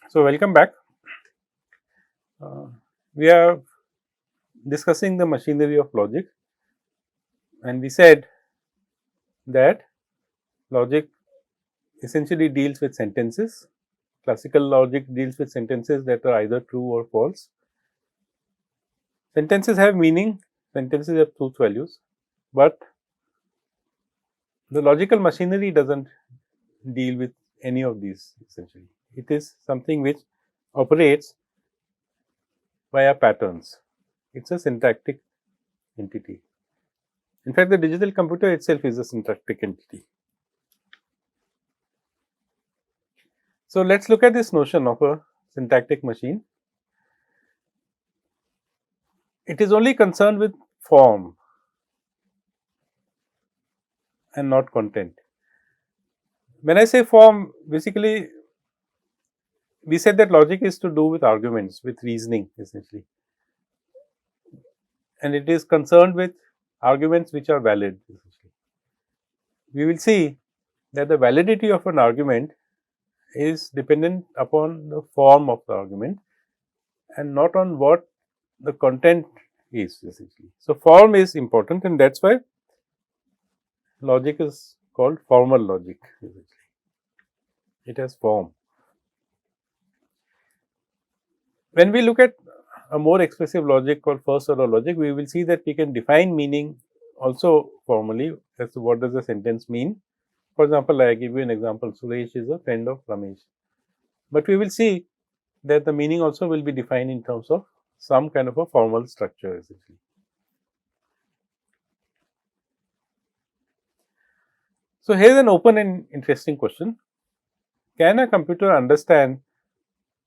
So, welcome back. Uh, we are discussing the machinery of logic, and we said that logic essentially deals with sentences. Classical logic deals with sentences that are either true or false. Sentences have meaning, sentences have truth values, but the logical machinery does not deal with any of these essentially. It is something which operates via patterns. It is a syntactic entity. In fact, the digital computer itself is a syntactic entity. So, let us look at this notion of a syntactic machine. It is only concerned with form and not content. When I say form, basically we said that logic is to do with arguments, with reasoning essentially, and it is concerned with arguments which are valid essentially. We will see that the validity of an argument is dependent upon the form of the argument and not on what the content is essentially. So, form is important, and that is why logic is called formal logic essentially. It has form. When we look at a more expressive logic called first order logic, we will see that we can define meaning also formally as to what does a sentence mean. For example, I give you an example, Suresh is a friend of Ramesh. But we will see that the meaning also will be defined in terms of some kind of a formal structure essentially. So, here is an open and interesting question. Can a computer understand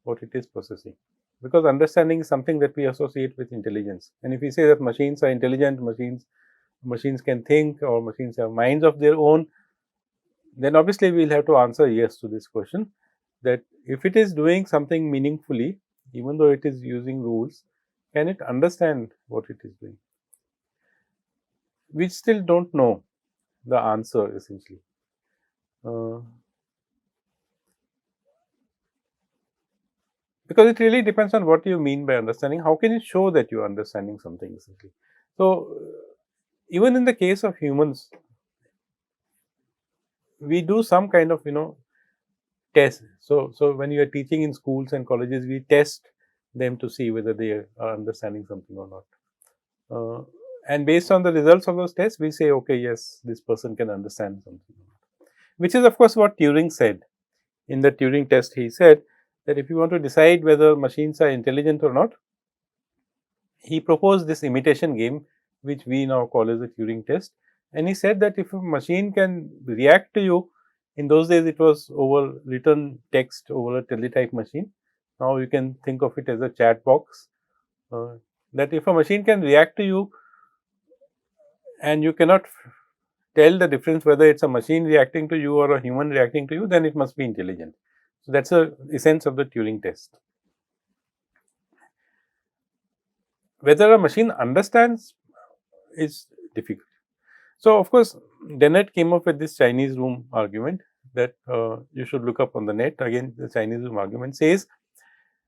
what it is processing? Because understanding is something that we associate with intelligence. And if we say that machines are intelligent, machines can think, or machines have minds of their own, then obviously we will have to answer yes to this question, that if it is doing something meaningfully, even though it is using rules, can it understand what it is doing? We still do not know the answer essentially. Because it really depends on what you mean by understanding. How can you show that you are understanding something essentially? So, even in the case of humans, we do some kind of test. So when you are teaching in schools and colleges, we test them to see whether they are understanding something or not. And based on the results of those tests, we say, okay, yes, this person can understand something, which is of course what Turing said. In the Turing test, he said that if you want to decide whether machines are intelligent or not, he proposed this imitation game, which we now call as the Turing test. And he said that if a machine can react to you, in those days it was over written text over a teletype machine. Now you can think of it as a chat box. That if a machine can react to you and you cannot tell the difference whether it's a machine reacting to you or a human reacting to you, then it must be intelligent. So that's the essence of the Turing test. Whether a machine understands is difficult. So, of course, Dennett came up with this Chinese room argument that you should look up on the net. Again, the Chinese room argument says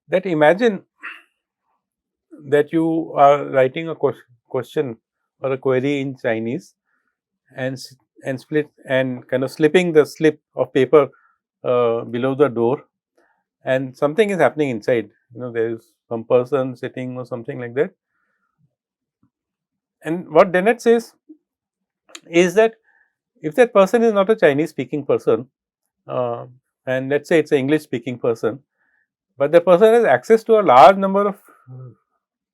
that imagine that you are writing a question or a query in Chinese and split and kind of slipping the slip of paper below the door, and something is happening inside. There is some person sitting or something like that. And what Dennett says is that if that person is not a Chinese speaking person, and let us say it is an English speaking person, but the person has access to a large number of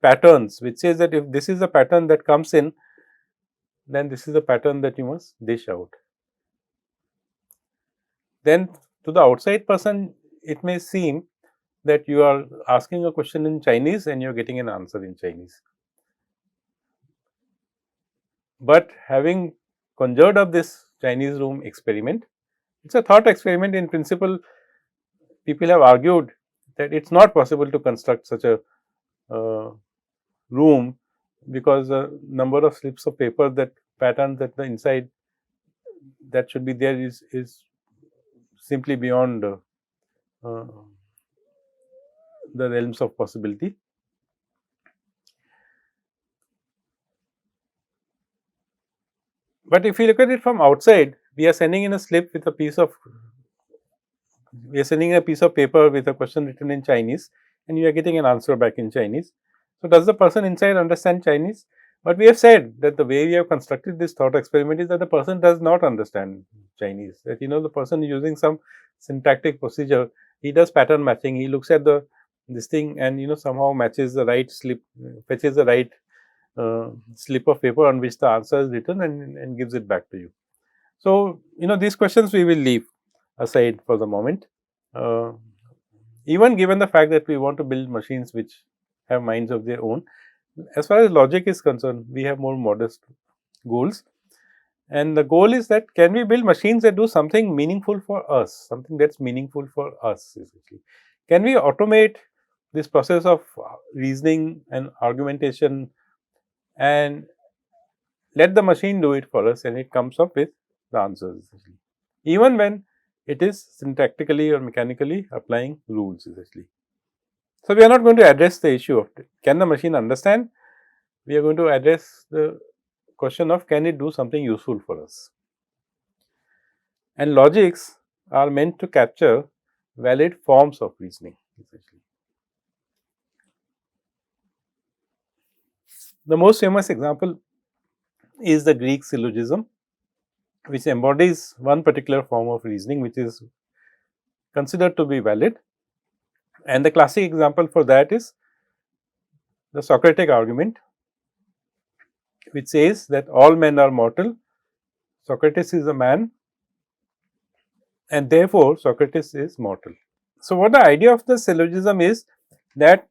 patterns, which says that if this is a pattern that comes in, then this is a pattern that you must dish out. Then to the outside person, it may seem that you are asking a question in Chinese and you are getting an answer in Chinese. But having conjured up this Chinese room experiment, it is a thought experiment. In principle, people have argued that it is not possible to construct such a room, because the number of slips of paper, that pattern that the inside that should be there is simply beyond the realms of possibility. But if you look at it from outside, we are sending in a slip with a piece of we are sending a piece of paper with a question written in Chinese, and you are getting an answer back in Chinese. So, does the person inside understand Chinese? But we have said that the way we have constructed this thought experiment is that the person does not understand Chinese. That the person is using some syntactic procedure. He does pattern matching. He looks at the this thing and somehow matches the right slip, fetches the right slip of paper on which the answer is written and gives it back to you. So, these questions we will leave aside for the moment. Uh, Even given the fact that we want to build machines which have minds of their own, as far as logic is concerned, we have more modest goals. And the goal is that can we build machines that do something meaningful for us, something that's meaningful for us essentially. Can we automate this process of reasoning and argumentation and let the machine do it for us and it comes up with the answers essentially, even when it is syntactically or mechanically applying rules essentially. So, we are not going to address the issue of can the machine understand, we are going to address the question of can it do something useful for us. And logics are meant to capture valid forms of reasoning essentially. The most famous example is the Greek syllogism, which embodies one particular form of reasoning which is considered to be valid. And the classic example for that is the Socratic argument, which says that all men are mortal, Socrates is a man, and therefore Socrates is mortal. So, what the idea of the syllogism is that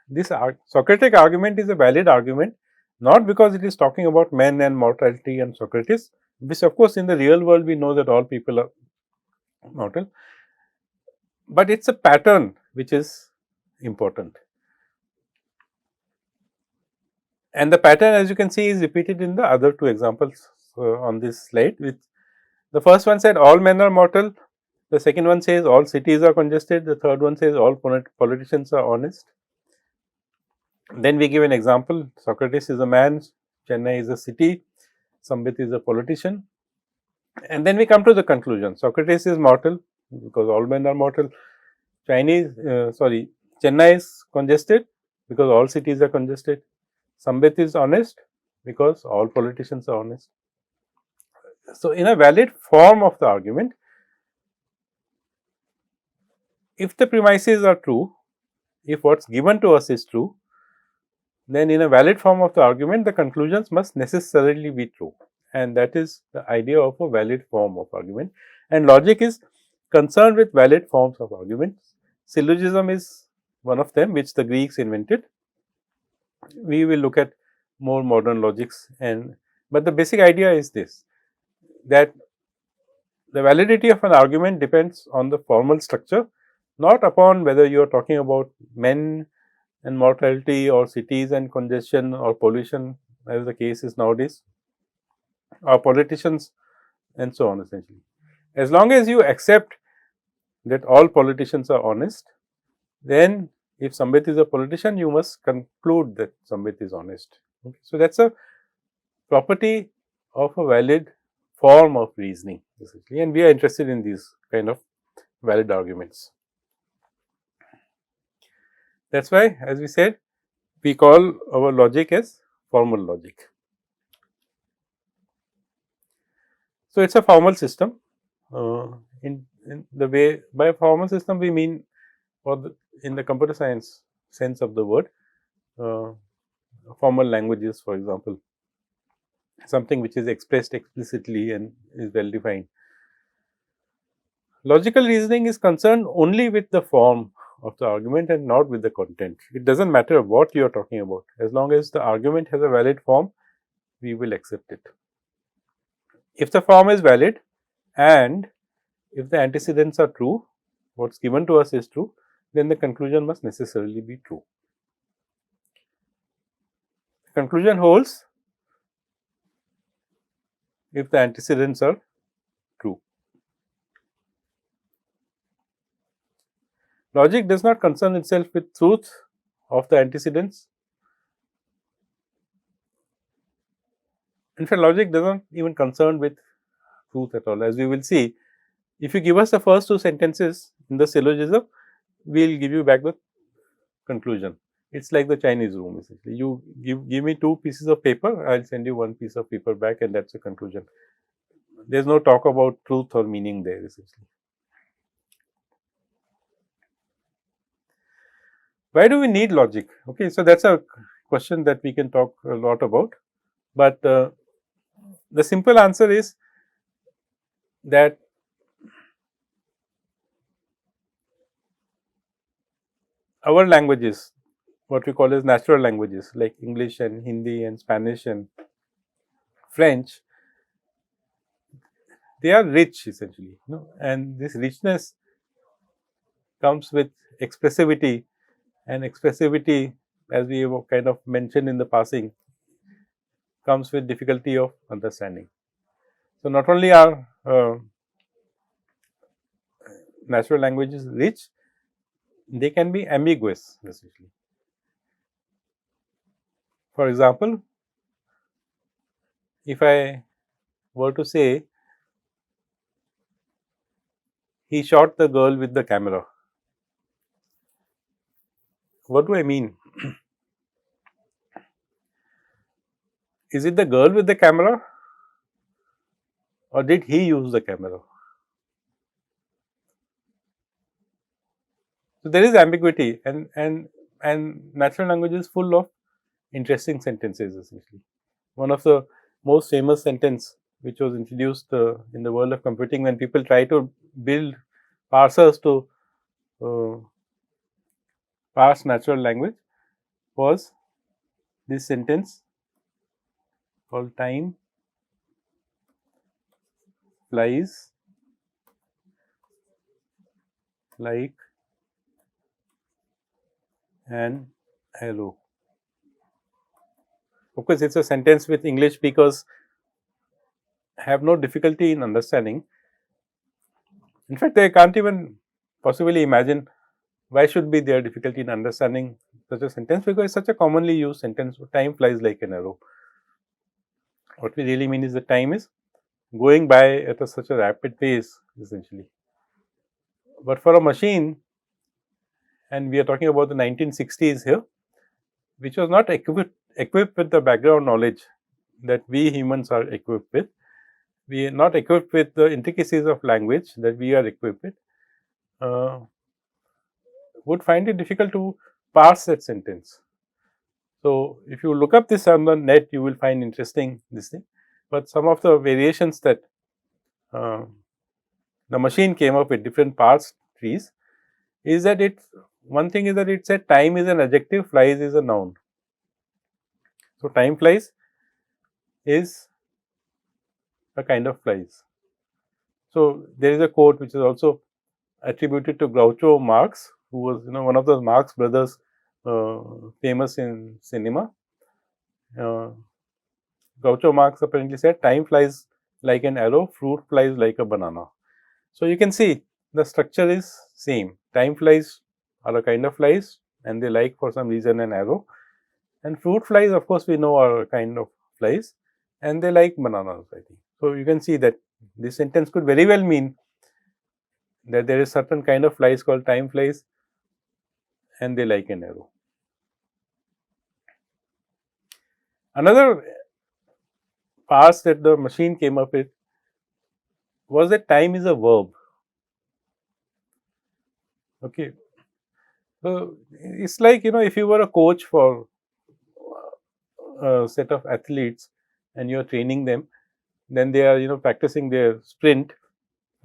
this Socratic argument is a valid argument, not because it is talking about men and mortality and Socrates, which of course in the real world we know that all people are mortal, but it is a pattern which is important. And the pattern, as you can see, is repeated in the other two examples on this slide. With the first one said all men are mortal, the second one says all cities are congested, the third one says all politicians are honest. Then we give an example, Socrates is a man, Chennai is a city, Sambit is a politician, and then we come to the conclusion, Socrates is mortal because all men are mortal, Chennai is congested because all cities are congested, Sambit is honest because all politicians are honest. So, in a valid form of the argument, if the premises are true, if what is given to us is true, then in a valid form of the argument, the conclusions must necessarily be true, and that is the idea of a valid form of argument. And logic is concerned with valid forms of arguments. Syllogism is one of them, which the Greeks invented. We will look at more modern logics, but the basic idea is this, that the validity of an argument depends on the formal structure, not upon whether you are talking about men and mortality or cities and congestion or pollution, as the case is nowadays, or politicians and so on essentially. As long as you accept that all politicians are honest, then if Sambit is a politician, you must conclude that Sambit is honest. Okay. So, that is a property of a valid form of reasoning essentially, and we are interested in these kind of valid arguments. That is why, as we said, we call our logic as formal logic. So, it is a formal system. In the way, by formal system we mean in the computer science sense of the word, formal languages, for example, something which is expressed explicitly and is well defined. Logical reasoning is concerned only with the form of the argument and not with the content. It does not matter what you are talking about, as long as the argument has a valid form, we will accept it. If the form is valid and if the antecedents are true, what is given to us is true, then the conclusion must necessarily be true. The conclusion holds if the antecedents are true. Logic does not concern itself with truth of the antecedents. In fact, logic does not even concern with truth at all. As we will see, if you give us the first two sentences in the syllogism, we will give you back the conclusion. It's like the Chinese room essentially. You give me two pieces of paper, I will send you one piece of paper back, and that's the conclusion. There is no talk about truth or meaning there essentially. Why do we need logic? Okay, so that's a question that we can talk a lot about, but the simple answer is that our languages, what we call as natural languages like English and Hindi and Spanish and French, they are rich essentially, and this richness comes with expressivity, and expressivity, as we have kind of mentioned in the passing, comes with difficulty of understanding. So, not only are natural languages rich, they can be ambiguous essentially. For example, if I were to say he shot the girl with the camera, what do I mean? Is it the girl with the camera, or did he use the camera? So, there is ambiguity, and natural language is full of interesting sentences essentially. One of the most famous sentence which was introduced in the world of computing, when people try to build parsers to parse natural language, was this sentence called time flies like an arrow. Of course, it's a sentence which English speakers have no difficulty in understanding. In fact, they can't even possibly imagine why should be their difficulty in understanding such a sentence, because it's such a commonly used sentence. Time flies like an arrow. What we really mean is the time is going by at such a rapid pace essentially. But for a machine, and we are talking about the 1960s here, which was not equipped with the background knowledge that we humans are equipped with. We are not equipped with the intricacies of language that we are equipped with, would find it difficult to parse that sentence. So, if you look up this on the net, you will find interesting this thing, but some of the variations that the machine came up with, different parse trees, is that one thing is that it said time is an adjective, flies is a noun. So, time flies is a kind of flies. So, there is a quote which is also attributed to Groucho Marx, who was one of the Marx brothers, famous in cinema. Groucho Marx apparently said, time flies like an arrow, fruit flies like a banana. So, you can see the structure is same. Time flies are a kind of flies, and they like for some reason an arrow, and fruit flies, of course, we know are a kind of flies, and they like bananas, I think. So, you can see that this sentence could very well mean that there is certain kind of flies called time flies, and they like an arrow. Another parse that the machine came up with was that time is a verb. Okay. So, it's like if you were a coach for a set of athletes and you are training them, then they are practicing their sprint,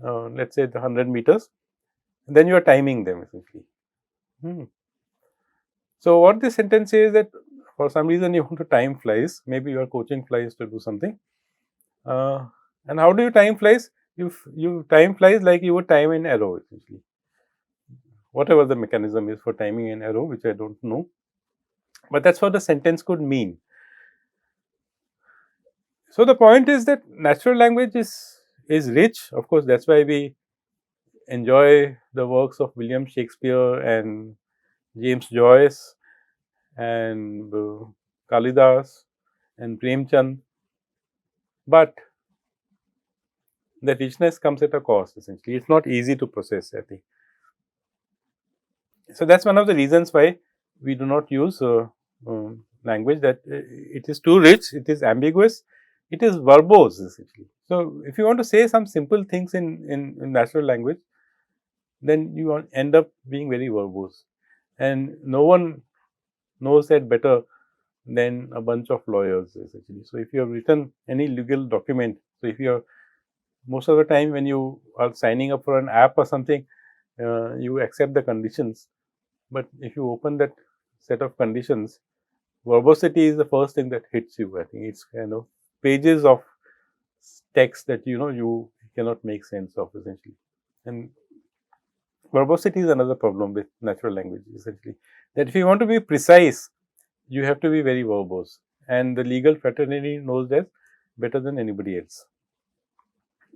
let us say the 100 meters, and then you are timing them essentially. So, what this sentence says that for some reason you want to time flies, maybe you are coaching flies to do something, and how do you time flies? You time flies like you would time an arrow essentially, whatever the mechanism is for timing an arrow, which I do not know, but that is what the sentence could mean. So, the point is that natural language is rich, of course, that is why we enjoy the works of William Shakespeare and James Joyce and Kalidas and Premchand, but the richness comes at a cost essentially. It's not easy to process, I think. So, that is one of the reasons why we do not use language, that it is too rich, it is ambiguous, it is verbose essentially. So, if you want to say some simple things in natural language, then you end up being very verbose, and no one knows that better than a bunch of lawyers essentially. So, if you have written any legal document, so if you are, most of the time when you are signing up for an app or something, you accept the conditions, but if you open that set of conditions, verbosity is the first thing that hits you. I think it's kind of pages of text that you cannot make sense of essentially. And verbosity is another problem with natural language essentially, that if you want to be precise, you have to be very verbose, and the legal fraternity knows that better than anybody else.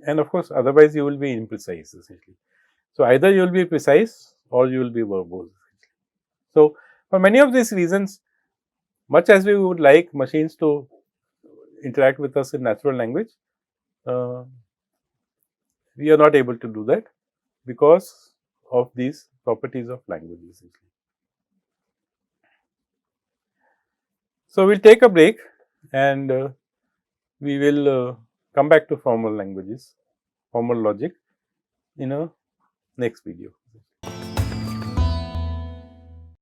And of course, otherwise you will be imprecise essentially. So, either you will be precise or you will be verbose. So, for many of these reasons, much as we would like machines to interact with us in natural language, uh, we are not able to do that because of these properties of language essentially. So, we will take a break, and we will come back to formal languages, formal logic in a next video.